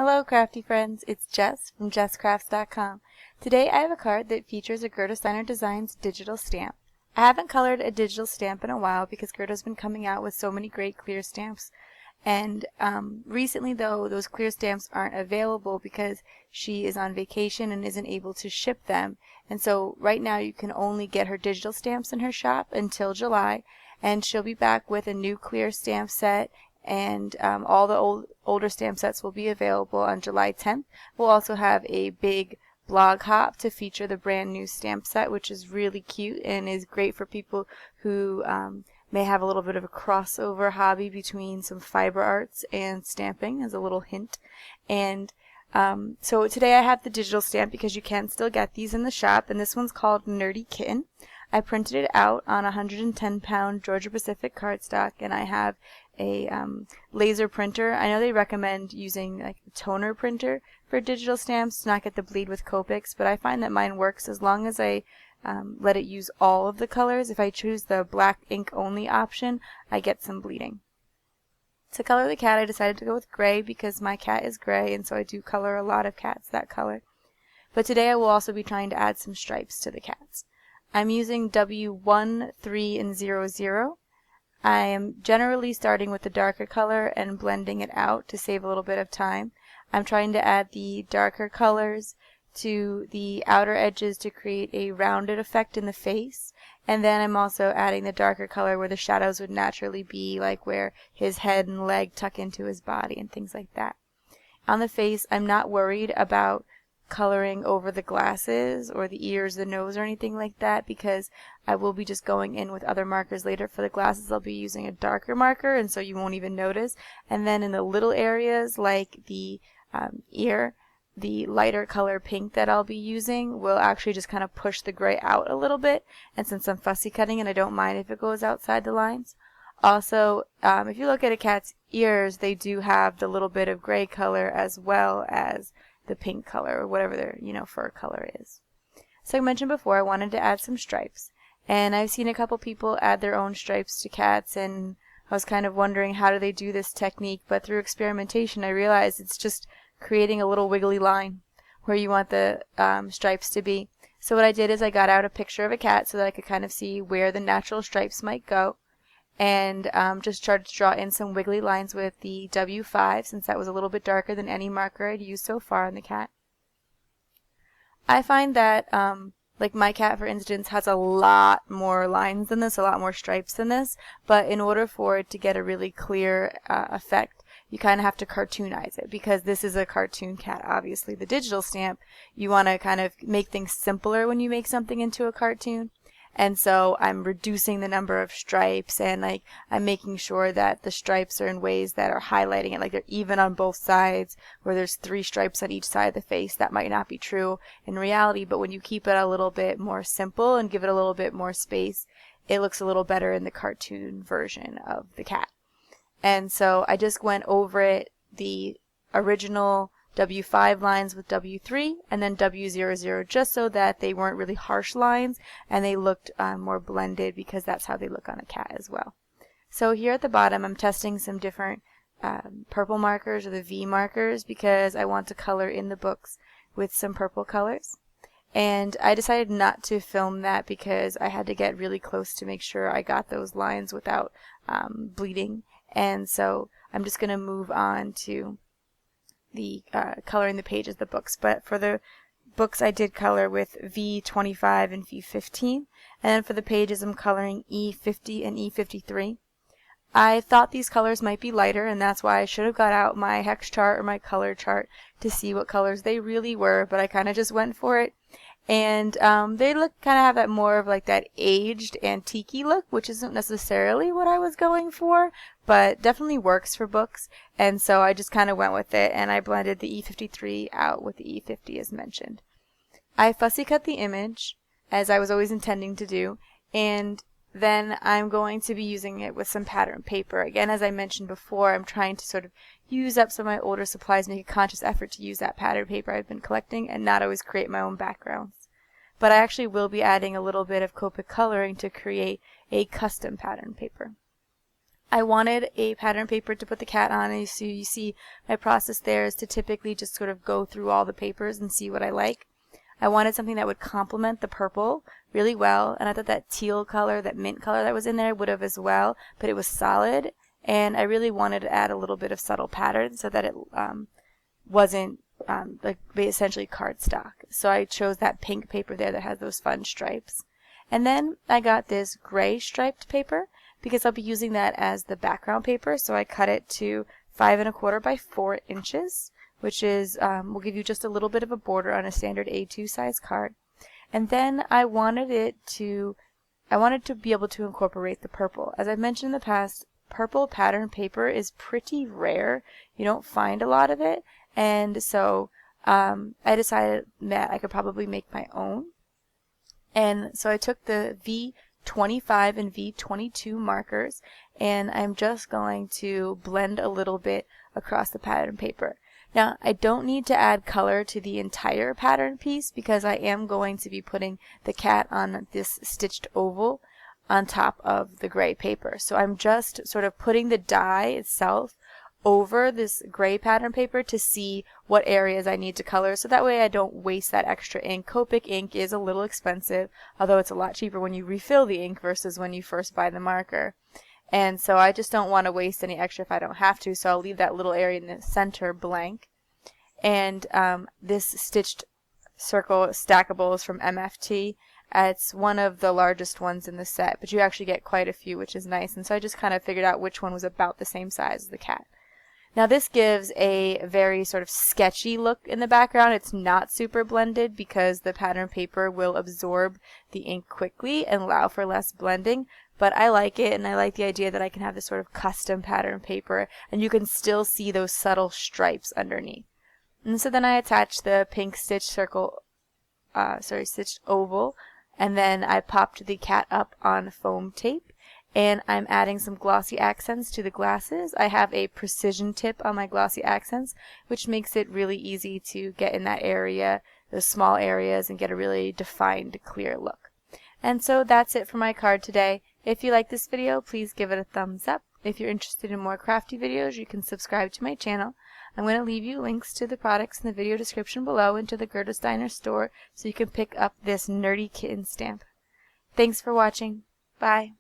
Hello crafty friends, it's Jess from jesscrafts.com. Today I have a card that features a Gerda Steiner Designs digital stamp. I haven't colored a digital stamp in a while because Gerda's been coming out with so many great clear stamps. And recently though, those clear stamps aren't available because she is on vacation and isn't able to ship them. And so right now you can only get her digital stamps in her shop until July. And she'll be back with a new clear stamp set, and all the older stamp sets will be available on July 10th. We'll also have a big blog hop to feature the brand new stamp set, which is really cute and is great for people who may have a little bit of a crossover hobby between some fiber arts and stamping, as a little hint. And so today I have the digital stamp because you can still get these in the shop, and this one's called Nerdy Kitten. I printed it out on 110-pound Georgia Pacific cardstock, and I have a laser printer. I know they recommend using like a toner printer for digital stamps to not get the bleed with Copics, but I find that mine works as long as I let it use all of the colors. If I choose the black ink only option, I get some bleeding. To color the cat, I decided to go with gray because my cat is gray, and so I do color a lot of cats that color. But today I will also be trying to add some stripes to the cats. I'm using W1, 3, and 0, 0. I am generally starting with the darker color and blending it out to save a little bit of time. I'm trying to add the darker colors to the outer edges to create a rounded effect in the face, and then I'm also adding the darker color where the shadows would naturally be, like where his head and leg tuck into his body and things like that. On the face, I'm not worried about coloring over the glasses or the ears, the nose, or anything like that, because I will be just going in with other markers later. For the glasses, I'll be using a darker marker, and so you won't even notice. And then in the little areas like the ear, the lighter color pink that I'll be using will actually just kind of push the gray out a little bit. And since I'm fussy cutting and I don't mind if it goes outside the lines. Also, if you look at a cat's ears, they do have the little bit of gray color as well as the pink color, or whatever their fur color is. So I mentioned before I wanted to add some stripes, and I've seen a couple people add their own stripes to cats, and I was kind of wondering how do they do this technique, but through experimentation I realized it's just creating a little wiggly line where you want the stripes to be. So what I did is I got out a picture of a cat so that I could kind of see where the natural stripes might go, and just started to draw in some wiggly lines with the W5, since that was a little bit darker than any marker I'd used so far on the cat. I find that like my cat, for instance, has a lot more lines than this, a lot more stripes than this, but in order for it to get a really clear effect, you kind of have to cartoonize it, because this is a cartoon cat. Obviously, the digital stamp, you want to kind of make things simpler when you make something into a cartoon. And so I'm reducing the number of stripes, and like I'm making sure that the stripes are in ways that are highlighting it, like they're even on both sides, where there's 3 stripes on each side of the face. That might not be true in reality, but when you keep it a little bit more simple and give it a little bit more space, it looks a little better in the cartoon version of the cat. And so I just went over it, the original W5 lines with W3 and then W00, just so that they weren't really harsh lines and they looked more blended, because that's how they look on a cat as well. So here at the bottom I'm testing some different purple markers, or the V markers, because I want to color in the books with some purple colors. And I decided not to film that because I had to get really close to make sure I got those lines without bleeding. And so I'm just going to move on to the coloring the pages of the books. But for the books I did color with V25 and V15, and then for the pages I'm coloring E50 and E53. I thought these colors might be lighter, and that's why I should have got out my hex chart or my color chart to see what colors they really were, but I kind of just went for it. And they look kind of have that more of like that aged antique-y look, which isn't necessarily what I was going for, but definitely works for books. And so I just kind of went with it, and I blended the E53 out with the E50 as mentioned. I fussy cut the image, as I was always intending to do, and then I'm going to be using it with some pattern paper. Again, as I mentioned before, I'm trying to sort of use up some of my older supplies, make a conscious effort to use that pattern paper I've been collecting and not always create my own backgrounds. But I actually will be adding a little bit of Copic coloring to create a custom pattern paper. I wanted a pattern paper to put the cat on, and so you see my process there is to typically just sort of go through all the papers and see what I like. I wanted something that would complement the purple really well, and I thought that teal color, that mint color that was in there would have as well, but it was solid, and I really wanted to add a little bit of subtle pattern so that it wasn't like essentially cardstock. So I chose that pink paper there that has those fun stripes. And then I got this gray striped paper because I'll be using that as the background paper, so I cut it to 5 1/4 by 4 inches, which is will give you just a little bit of a border on a standard A2 size card. And then I wanted to be able to incorporate the purple. As I've mentioned in the past, purple pattern paper is pretty rare. You don't find a lot of it, and so I decided that I could probably make my own. And so I took the V25 and V22 markers, and I'm just going to blend a little bit across the pattern paper. Now, I don't need to add color to the entire pattern piece because I am going to be putting the cat on this stitched oval on top of the gray paper. So I'm just sort of putting the die itself over this gray pattern paper to see what areas I need to color, so that way I don't waste that extra ink. Copic ink is a little expensive, although it's a lot cheaper when you refill the ink versus when you first buy the marker. And so I just don't want to waste any extra if I don't have to, so I'll leave that little area in the center blank. And this stitched circle stackable is from MFT. It's one of the largest ones in the set, but you actually get quite a few, which is nice. And so I just kind of figured out which one was about the same size as the cat. Now this gives a very sort of sketchy look in the background. It's not super blended because the pattern paper will absorb the ink quickly and allow for less blending. But I like it, and I like the idea that I can have this sort of custom pattern paper, and you can still see those subtle stripes underneath. And so then I attached the pink stitched stitched oval, and then I popped the cat up on foam tape. And I'm adding some glossy accents to the glasses. I have a precision tip on my glossy accents, which makes it really easy to get in that area, those small areas, and get a really defined, clear look. And so that's it for my card today. If you like this video, please give it a thumbs up. If you're interested in more crafty videos, you can subscribe to my channel. I'm going to leave you links to the products in the video description below and to the Gerda Steiner store so you can pick up this nerdy kitten stamp. Thanks for watching. Bye.